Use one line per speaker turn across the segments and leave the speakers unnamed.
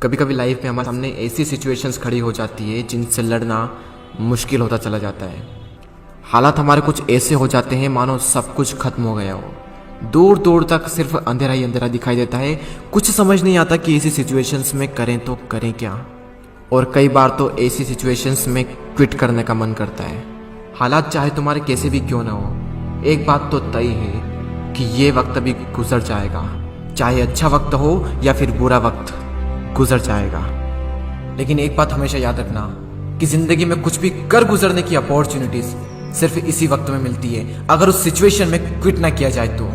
कभी कभी लाइफ में हमारे सामने ऐसी सिचुएशंस खड़ी हो जाती है जिनसे लड़ना मुश्किल होता चला जाता है। हालात हमारे कुछ ऐसे हो जाते हैं मानो सब कुछ खत्म हो गया हो। दूर दूर तक सिर्फ अंधेरा ही अंधेरा दिखाई देता है। कुछ समझ नहीं आता कि ऐसी सिचुएशंस में करें तो करें क्या। और कई बार तो ऐसी सिचुएशंस में क्विट करने का मन करता है। हालात चाहे तुम्हारे कैसे भी क्यों ना हो, एक बात तो तय है कि ये वक्त अभी गुजर जाएगा। चाहे अच्छा वक्त हो या फिर बुरा वक्त गुजर जाएगा। लेकिन एक बात हमेशा याद रखना कि जिंदगी में कुछ भी कर गुजरने की अपॉर्चुनिटीज सिर्फ इसी वक्त में मिलती है, अगर उस सिचुएशन में क्विट ना किया जाए तो।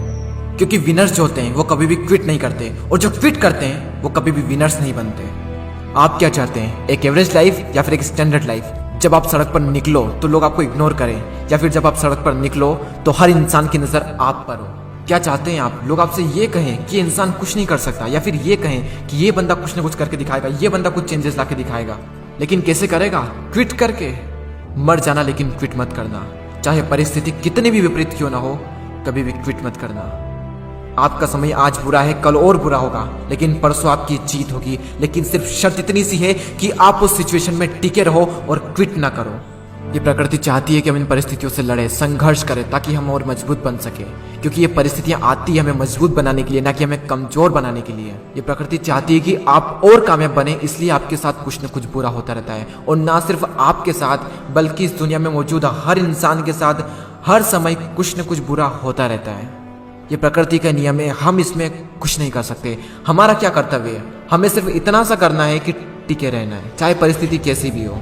क्योंकि विनर्स जो होते हैं वो कभी भी क्विट नहीं करते, और जो क्विट करते हैं वो कभी भी विनर्स नहीं बनते। आप क्या चाहते हैं, एक एवरेज लाइफ या फिर एक स्टैंडर्ड लाइफ? जब आप सड़क पर निकलो तो लोग आपको इग्नोर करें, या फिर जब आप सड़क पर निकलो तो हर इंसान की नजर आप पर हो? क्या चाहते हैं आप? लोग आपसे ये कहें कि इंसान कुछ नहीं कर सकता, या फिर ये कहें कि ये बंदा कुछ ना कुछ करके दिखाएगा, ये बंदा कुछ चेंजेस लाके दिखाएगा। लेकिन कैसे करेगा? क्विट करके। मर जाना, लेकिन क्विट मत करना। चाहे परिस्थिति कितनी भी विपरीत क्यों ना हो, कभी भी क्विट मत करना। आपका समय आज बुरा है, कल और बुरा होगा, लेकिन परसों आपकी जीत होगी। लेकिन सिर्फ शर्त इतनी सी है कि आप उस सिचुएशन में टिके रहो और क्विट ना करो। ये प्रकृति चाहती है कि हम इन परिस्थितियों से लड़े, संघर्ष करें, ताकि हम और मजबूत बन सके। क्योंकि ये परिस्थितियां आती है हमें मजबूत बनाने के लिए, ना कि हमें कमजोर बनाने के लिए। ये प्रकृति चाहती है कि आप और कामयाब बने, इसलिए आपके साथ कुछ न कुछ बुरा होता रहता है। और ना सिर्फ आपके साथ, बल्कि इस दुनिया में मौजूद हर इंसान के साथ हर समय कुछ न कुछ बुरा होता रहता है। ये प्रकृति का नियम है, हम इसमें कुछ नहीं कर सकते। हमारा क्या कर्तव्य है? हमें सिर्फ इतना सा करना है कि टिके रहना है, चाहे परिस्थिति कैसी भी हो।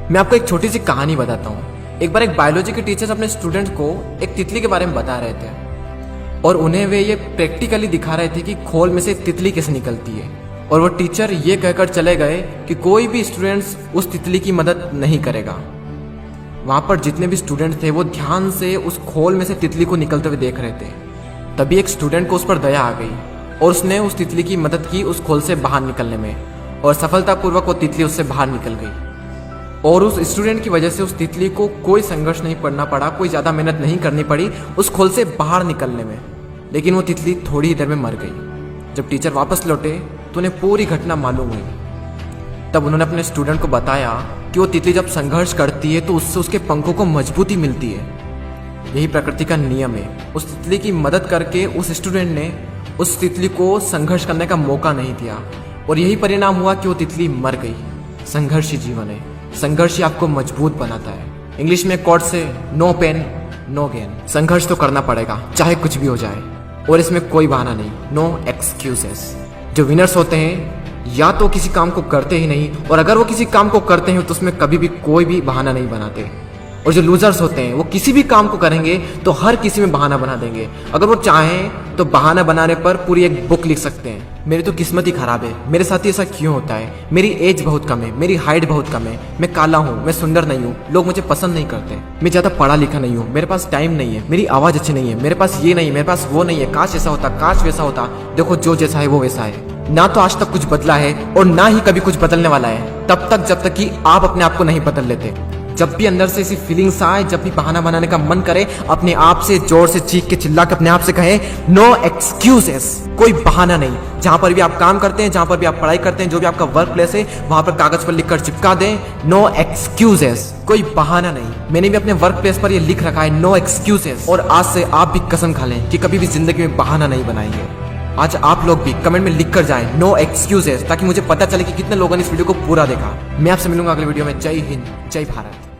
मैं आपको एक छोटी सी कहानी बताता हूँ। एक बार एक बायोलॉजी के टीचर अपने स्टूडेंट को एक तितली के बारे में बता रहे थे, और उन्हें वे ये प्रैक्टिकली दिखा रहे थे कि खोल में से तितली कैसे निकलती है। और वो टीचर ये कहकर चले गए कि कोई भी स्टूडेंट्स उस तितली की मदद नहीं करेगा। वहां पर जितने भी स्टूडेंट थे वो ध्यान से उस खोल में से तितली को निकलते हुए देख रहे थे। तभी एक स्टूडेंट को उस पर दया आ गई, और उसने उस तितली की मदद की उस खोल से बाहर निकलने में, और सफलतापूर्वक वो तितली उससे बाहर निकल गई। और उस स्टूडेंट की वजह से उस तितली को कोई संघर्ष नहीं करना पड़ा, कोई ज़्यादा मेहनत नहीं करनी पड़ी उस खोल से बाहर निकलने में। लेकिन वो तितली थोड़ी ही देर में मर गई। जब टीचर वापस लौटे तो उन्हें पूरी घटना मालूम हुई। तब उन्होंने अपने स्टूडेंट को बताया कि वो तितली जब संघर्ष करती है तो उससे उसके पंखों को मजबूती मिलती है। यही प्रकृति का नियम है। उस तितली की मदद करके उस स्टूडेंट ने उस तितली को संघर्ष करने का मौका नहीं दिया, और यही परिणाम हुआ कि वो तितली मर गई। संघर्ष ही जीवन है, संघर्ष ही आपको मजबूत बनाता है। इंग्लिश में कोट से नो पेन नो गेन। संघर्ष तो करना पड़ेगा, चाहे कुछ भी हो जाए, और इसमें कोई बहाना नहीं, नो एक्सक्यूजेस। जो विनर्स होते हैं या तो किसी काम को करते ही नहीं, और अगर वो किसी काम को करते हैं तो उसमें कभी भी कोई भी बहाना नहीं बनाते। और जो लूजर्स होते हैं वो किसी भी काम को करेंगे तो हर किसी में बहाना बना देंगे। अगर वो चाहें तो बहाना बनाने पर पूरी एक बुक लिख सकते हैं। मेरी तो किस्मत ही खराब है, मेरे साथ ही ऐसा क्यों होता है, मेरी एज बहुत कम है, मेरी हाइट बहुत कम है, मैं काला हूँ, मैं सुंदर नहीं हूँ, लोग मुझे पसंद नहीं करते, मैं ज्यादा पढ़ा लिखा नहीं हूँ, मेरे पास टाइम नहीं है, मेरी आवाज अच्छी नहीं है, मेरे पास ये नहीं है, मेरे पास वो नहीं है, काश ऐसा होता, काश वैसा होता। देखो, जो जैसा है वो वैसा है। ना तो आज तक कुछ बदला है और ना ही कभी कुछ बदलने वाला है, तब तक जब तक कि आप अपने आप को नहीं बदल लेते। जब भी अंदर से ऐसी फीलिंग्स आए, जब भी बहाना बनाने का मन करे, अपने आप से जोर से चीख के चिल्ला के अपने आप से कहें नो एक्सक्यूजेस। कोई बहाना नहीं। जहां पर भी आप काम करते हैं, जहां पर भी आप पढ़ाई करते हैं, जो भी आपका वर्क प्लेस है, वहां पर कागज पर लिखकर चिपका दें नो एक्सक्यूजेस। कोई बहाना नहीं। मैंने भी अपने वर्क प्लेस पर ये लिख रखा है नो एक्सक्यूजेस, और आज से आप भी कसम खा लें कि कभी भी जिंदगी में बहाना नहीं बनाएंगे। आज आप लोग भी कमेंट में लिख कर जाएं नो एक्सक्यूजेस, ताकि मुझे पता चले कि कितने लोगों ने इस वीडियो को पूरा देखा। मैं आपसे मिलूंगा अगले वीडियो में। जय हिंद, जय भारत।